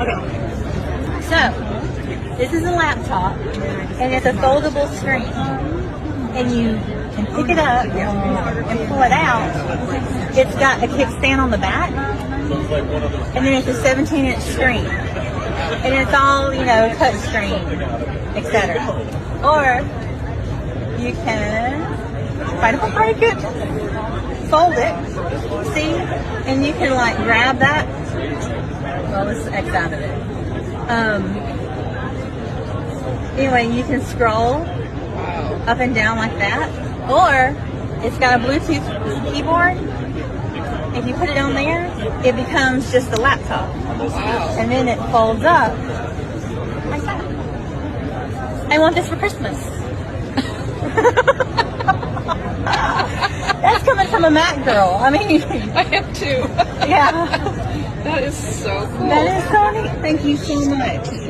Okay. So, this is a laptop, and it's a foldable screen. And you can pick it up and pull it out. It's got a kickstand on the back, and then it's a 17-inch screen. And it's all, touch screen, etc. Or you can try to break it, fold it, see, and you can grab that. Well, let's X out of it. Anyway, you can scroll up and down like that, or it's got a Bluetooth keyboard. If you put it on there, it becomes just a laptop, and then it folds up like that. I want this for Christmas. That's coming from a Mac girl. I mean, I am too. Yeah. That is so cool. That is so neat. Thank you so much.